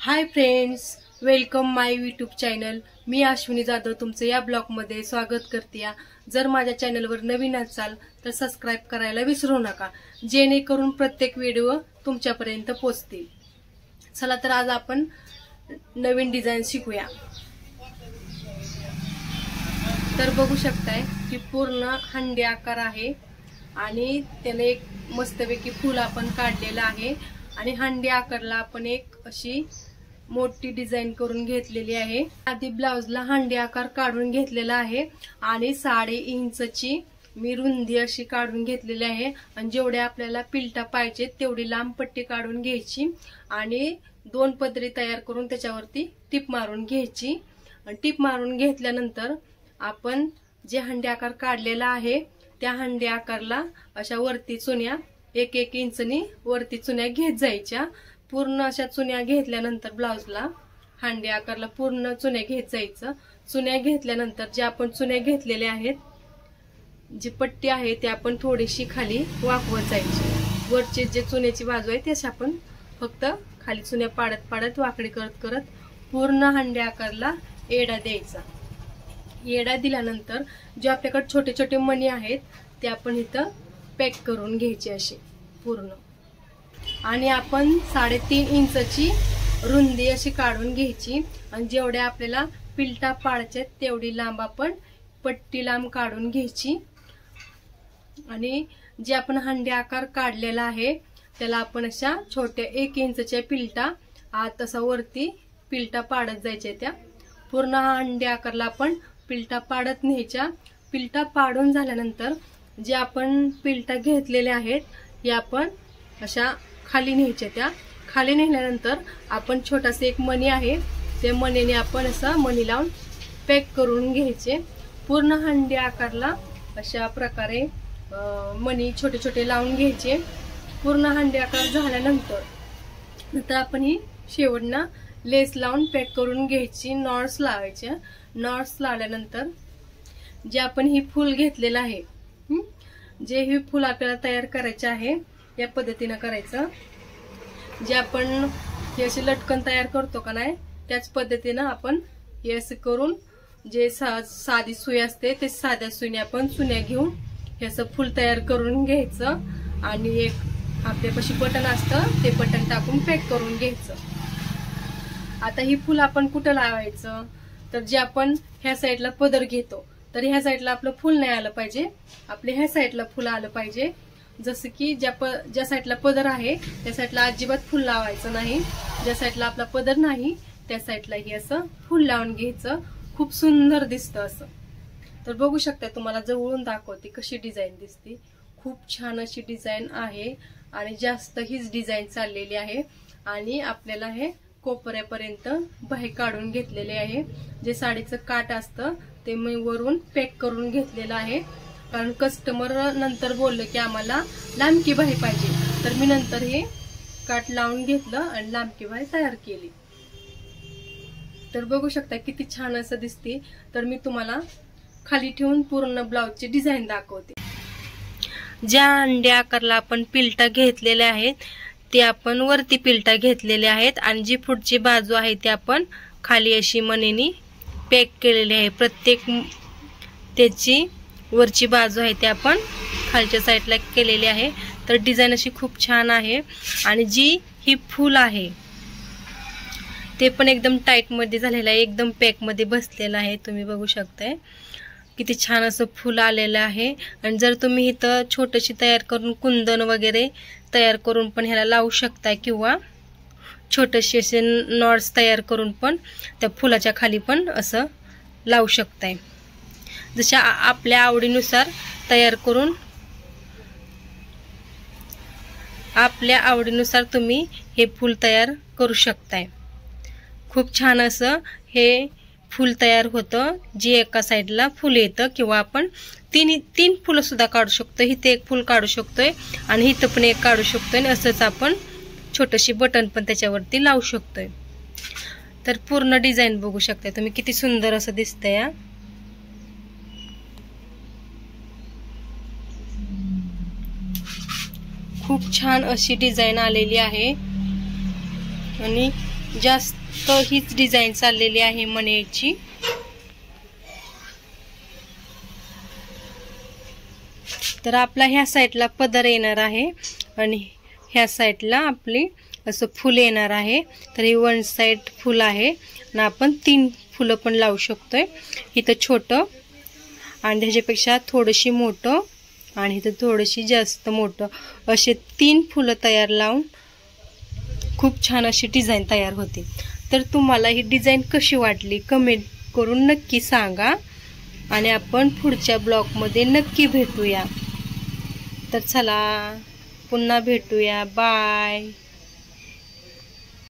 Hi friends, welcome माय YouTube channel. मी अश्विनी जाधव तुमचे या ब्लॉगमध्ये स्वागत करते। जर माझ्या चॅनलवर नवीन असाल तर सबस्क्राइब करायला विसरू नका, जेणेकरून प्रत्येक व्हिडिओ तुमच्यापर्यंत पोहोचतील। चला तर आज आपण नवीन डिझाइन शिकूया। तर बघू शकताय की पूर्ण हंडी आकार आहे आणि त्याने एक मस्तपैकी फूल आपण काढलेलं आहे आणि हंडी आकारला आपण एक अशी मोठी डिझाइन करून घेतलेली आहे। आधी ब्लाउजला हंडी आकार काढून घेतलेला आहे आणि 3.5 इंचची मी रुंदी अशी काढून घेतलेली आहे आणि जेवढे आपल्याला पिलटा पाहिजे तेवढी लांब पट्टी काढून घ्यायची आणि 2 पदरी तयार करून त्याच्यावरती टिप मारून घ्यायची। टिप मारून घेतल्यानंतर आपण जे हंडी आकार काढलेला आहे त्या हंडी आकारला अशा वरती चुन्या 1-1 इंचनी वरती चुन्या घेत जायच्या। पूर्ण अशा चुन्या घेतल्यानंतर ब्लाउजला हंडी आकारला पूर्ण चुन्या घेत जायचं। चुन्या घेतल्यानंतर जे आपण चुन्या घेतलेल्या आहेत, जी पट्टी आहे ती आपण थोडीशी खाली वाकवत जायची। वरची जे चुन्याची बाजू आहे त्याशी आपण फक्त खाली चुन्या पाडत पाडत वाकडी करत करत पूर्ण हंडी आकारला येडा द्यायचा। येडा दिल्यानंतर जे आपल्याकडे छोटे छोटे मणी आहेत ते आपण इथं पॅक करून घ्यायचे असे पूर्ण, आणि आपण 3.5 इंचची रुंदी अशी काढून घ्यायची आणि जेवढ्या आपल्याला पिलटा पाडायचे तेवढी लांब आपण पट्टी लांब काढून घ्यायची। आणि जे आपण हंडी आकार काढलेला आहे त्याला आपण अशा छोट्या 1 इंचच्या पिलटा आत असा वरती पिलटा पाडत जायच्या। त्या पूर्ण हंडी आकारला आपण पिलटा पाडत न्यायच्या। पिलटा पाडून झाल्यानंतर जे आपण पिलटा घेतलेले आहेत हे आपण अशा खाली न्यायच्या। त्या खाली नेल्यानंतर आपण छोटासा एक मणी आहे त्या मणीने आपण असा मणी लावून पॅक करून घ्यायचे। पूर्ण हंडी आकारला अशा प्रकारे मणी छोटे छोटे लावून घ्यायचे। पूर्ण हंडी आकार झाल्यानंतर आपण ही शेवटना लेस लावून पॅक करून घ्यायची। नॉट्स लावायचे। नॉट्स लावल्यानंतर जे आपण ही फूल घेतलेलं आहे, जे ही फूल आपल्याला तयार करायचे आहे या पद्धतीने करायचं। जे आपण हे असे लटकन तयार करतो का नाही त्याच पद्धतीने आपण हे असं करून जे साधी सुई असते ते साध्या सुईने आपण चुन्या घेऊन हे असं फूल तयार करून घ्यायचं आणि एक आपल्यापाशी बटन असतं ते बटन टाकून पॅक करून घ्यायचं। आता ही फूल आपण कुठं लावायचं तर जे आपण ह्या साईडला पदर घेतो तर ह्या साईडला आपलं फूल नाही आलं पाहिजे, आपल्या ह्या साईडला फूल आलं पाहिजे। जसं की ज्या साईडला पदर आहे त्या साईडला अजिबात फूल लावायचं नाही, ज्या साईडला आपला पदर नाही त्या साईडला ही असं फूल लावून घ्यायचं। खूप सुंदर दिसतं असं। तर बघू शकता, तुम्हाला जवळून दाखवते कशी डिझाइन दिसते। खूप छान अशी डिझाइन आहे आणि जास्त हीच डिझाइन चाललेली आहे आणि आपल्याला हे कोपऱ्यापर्यंत बाहे काढून घेतलेले आहे। जे साडीचं काठ असतं ते मी वरून पॅक करून घेतलेलं आहे, कारण कस्टमर नंतर बोलले की आम्हाला लांबकी बाही पाहिजे, तर मी नंतर हे काठ लावून घेतलं आणि लांबकी बाही तयार केली। तर बघू शकता किती छान असं दिसते। तर मी तुम्हाला खाली ठेवून पूर्ण ब्लाउजची डिझाइन दाखवते। ज्या हंडी आकारला आपण पिलटा घेतलेले आहेत ते आपण वरती पिलटा घेतलेले आहेत आणि जी पुढची बाजू आहे ती आपण खाली अशी मणीने पॅक केलेली आहे। प्रत्येक त्याची वरची बाजू आहे ती आपण खालच्या साईडला केलेली आहे। तर डिझाइन अशी खूप छान आहे आणि जी ही फूल आहे ते पण एकदम टाईट मध्ये झालेलं आहे, एकदम पॅक मध्ये बसलेलं आहे। तुम्ही बघू शकताय किती छान असं फूल आलेलं आहे। आणि जर तुम्ही इथं छोटीशी तयार करून कुंदन वगैरे तयार करून पण ह्याला लावू शकताय किंवा छोटेसे असे नॉट्स तयार करून पण त्या फुलाच्या खाली पण असं लावू शकताय। जशा आपल्या आवडीनुसार तयार करून आपल्या आवडीनुसार तुम्ही हे फूल तयार करू शकताय। खूप छान असं हे फूल तयार होतं, जे एका साईडला फूल येतं किंवा आपण तीन फुलं सुद्धा काढू शकतो। इथे एक फूल काढू शकतोय आणि इथं पण एक काढू शकतोय आणि असंच आपण छोटीशी बटन पण त्याच्यावरती लावू शकतोय। तर पूर्ण डिझाइन बघू शकता तुम्ही किती सुंदर असं दिसतंय। खूप छान अशी डिझाइन आलेली आहे आणि जास्त हीच डिझाईन चाललेली आहे मण्याची. तर आपला ह्या साईडला पदर येणार आहे आणि ह्या साईडला आपली असं फुल येणार आहे. तर हे वन साईड फुल आहे आणि आपण 3 फुलं पण लावू शकतोय. इथं छोटं आणि ह्याच्यापेक्षा थोडीशी मोठं आणि इथं थोडीशी जास्त मोठं असे 3 फुलं तयार लावून खूप छान अशी डिझाईन तयार होते. तर तुम्हाला ही डिझाईन कशी वाटली कमेंट करून नक्की सांगा आणि आपण पुढच्या ब्लॉगमध्ये नक्की भेटूया. तर चला पुन्हा भेटूया. बाय.